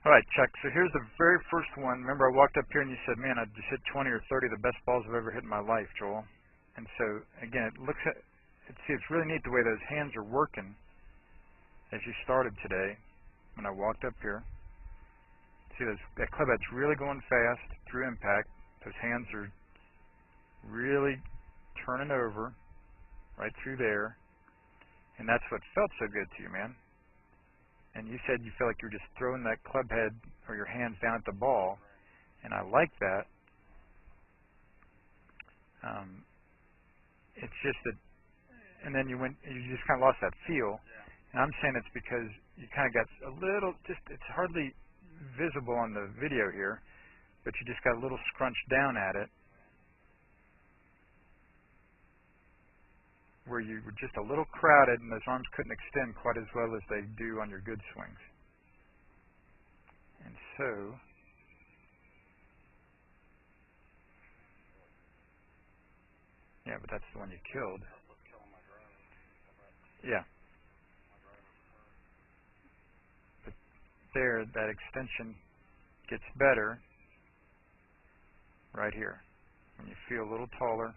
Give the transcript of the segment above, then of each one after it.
All right, Chuck, so here's the very first one. Remember, I walked up here and you said, man, I just hit 20 or 30 of the best balls I've ever hit in my life, Joel. And so, again, it's really neat the way those hands are working as you started today when I walked up here. See, that clubhead's really going fast through impact. Those hands are really turning over right through there. And that's what felt so good to you, man. And you said you feel like you're just throwing that club head or your hands down at the ball, and I like that. It's just that, and then you just kind of lost that feel. And I'm saying it's because you kind of got a little, it's hardly visible on the video here, but you just got a little scrunched down at it, where you were just a little crowded and those arms couldn't extend quite as well as they do on your good swings. And so, yeah, but that's the one you killed. Yeah. But there, that extension gets better right here. When you feel a little taller.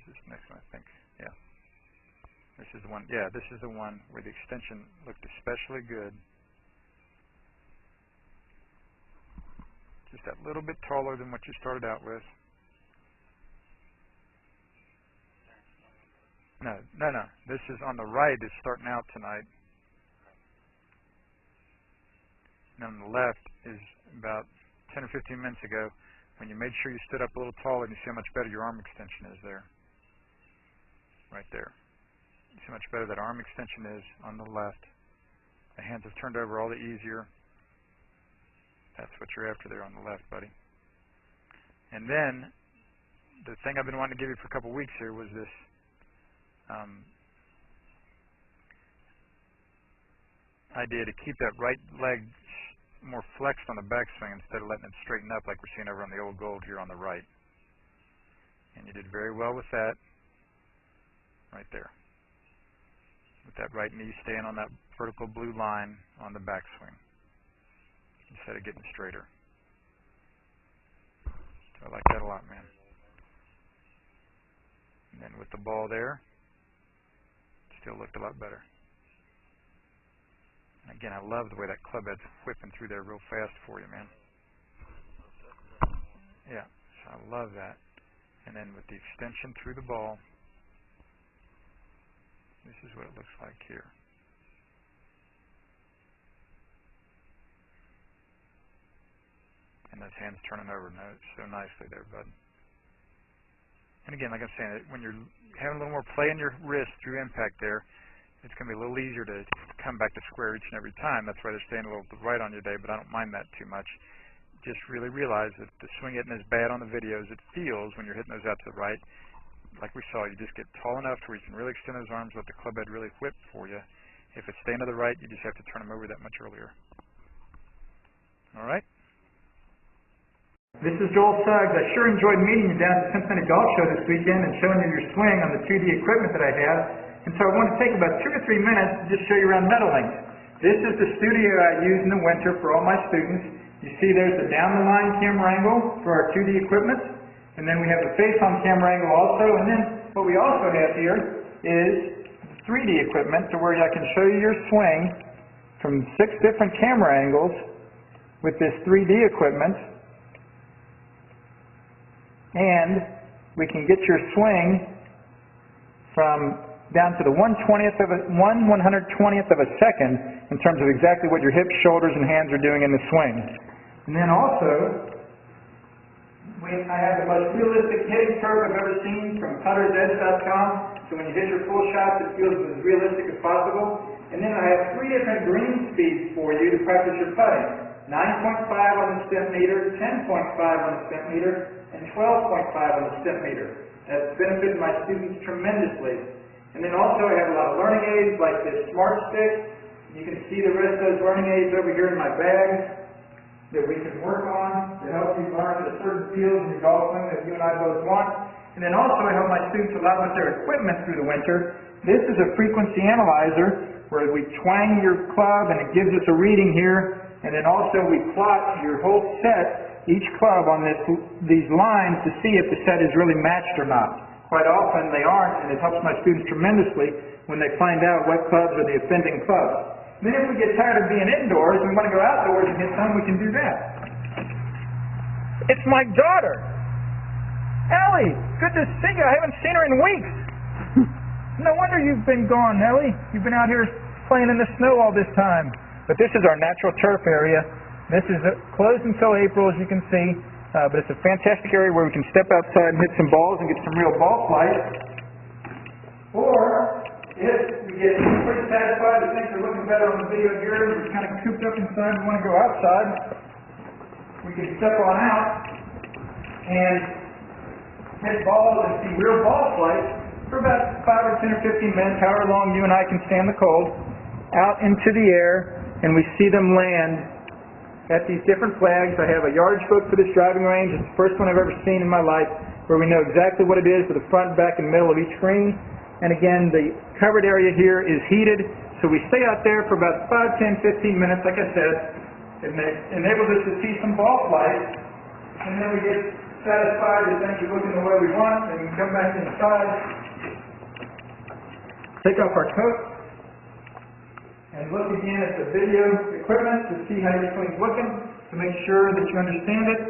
This next one, I think. Yeah. This is the one. Yeah, this is the one where the extension looked especially good. Just that little bit taller than what you started out with. No. This is on the right is starting out tonight. And on the left is about 10 or 15 minutes ago when you made sure you stood up a little taller and you see how much better your arm extension is there. Right there. You see how much better that arm extension is on the left. The hands have turned over all the easier. That's what you're after there on the left, buddy. And then, the thing I've been wanting to give you for a couple weeks here was this idea to keep that right leg more flexed on the backswing instead of letting it straighten up like we're seeing over on the old gold here on the right. And you did very well with that. Right there. With that right knee staying on that vertical blue line on the backswing instead of getting straighter. So I like that a lot, man. And then with the ball there, still looked a lot better. And again, I love the way that club head's whipping through there real fast for you, man. Yeah, so I love that. And then with the extension through the ball, this is what it looks like here. And those hands turning over so nicely there, bud. And again, like I'm saying, when you're having a little more play in your wrist through impact there, it's going to be a little easier to come back to square each and every time. That's why they're staying a little to the right on you today, but I don't mind that too much. Just really realize that the swing isn't as bad on the video as it feels when you're hitting those out to the right. Like we saw, you just get tall enough to where you can really extend those arms, let the club head really whip for you. If it's staying to the right, you just have to turn them over that much earlier. All right? This is Joel Suggs. I sure enjoyed meeting you down at the Cincinnati Golf Show this weekend and showing you your swing on the 2D equipment that I have. And so I want to take about 2 or 3 minutes to just show you around Meadowlinks. This is the studio I use in the winter for all my students. You see there's the down-the-line camera angle for our 2D equipment. And then we have the face-on camera angle also. And then what we also have here is 3D equipment to where I can show you your swing from 6 different camera angles with this 3D equipment. And we can get your swing from down to the 1/120th of a second in terms of exactly what your hips, shoulders, and hands are doing in the swing. And then also, I have the most realistic hitting curve I've ever seen from puttersedge.com. So when you hit your full shots, it feels as realistic as possible. And then I have 3 different green speeds for you to practice your putting. 9.5 on the stimp meter, 10.5 on the stimp meter, and 12.5 on the stimp meter. That's benefited my students tremendously. And then also I have a lot of learning aids like this Smart Stick. You can see the rest of those learning aids over here in my bag that we can work on to help you learn the certain fields in your golf swing that you and I both want. And then also I help my students a lot with their equipment through the winter. This is a frequency analyzer where we twang your club and it gives us a reading here, and then also we plot your whole set, each club on these lines to see if the set is really matched or not. Quite often they aren't, and it helps my students tremendously when they find out what clubs are the offending clubs. Then if we get tired of being indoors and we want to go outdoors and hit some, we can do that. It's my daughter! Ellie! Good to see you. I haven't seen her in weeks. No wonder you've been gone, Ellie. You've been out here playing in the snow all this time. But this is our natural turf area. This is closed until April, as you can see. But it's a fantastic area where we can step outside and hit some balls and get some real ball flight. Or, if we get pretty satisfied that things are looking better on the video here, we're kind of cooped up inside and want to go outside, we can step on out and hit balls and see real ball flight for about 5 or 10 or 15 minutes, however long you and I can stand the cold, out into the air, and we see them land at these different flags. I have a yardage book for this driving range. It's the first one I've ever seen in my life, where we know exactly what it is for the front, back, and middle of each green. And again, the covered area here is heated, so we stay out there for about 5, 10, 15 minutes, like I said. It enables us to see some ball flight, and then we get satisfied that things are looking the way we want, and we come back inside, take off our coat, and look again at the video equipment to see how everything's looking, to make sure that you understand it.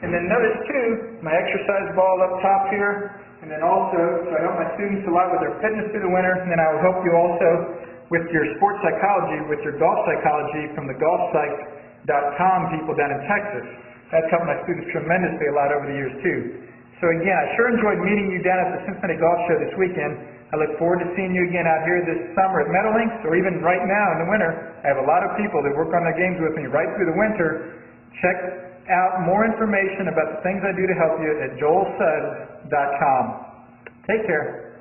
And then notice too, my exercise ball up top here, and then also, so I help my students a lot with their fitness through the winter, and then I will help you also with your sports psychology, with your golf psychology from the golfpsych.com people down in Texas. That's helped my students tremendously a lot over the years too. So again, I sure enjoyed meeting you down at the Cincinnati Golf Show this weekend. I look forward to seeing you again out here this summer at Meadowlinks, or even right now in the winter. I have a lot of people that work on their games with me right through the winter. Check out more information about the things I do to help you at joelsuggs.com. Take care.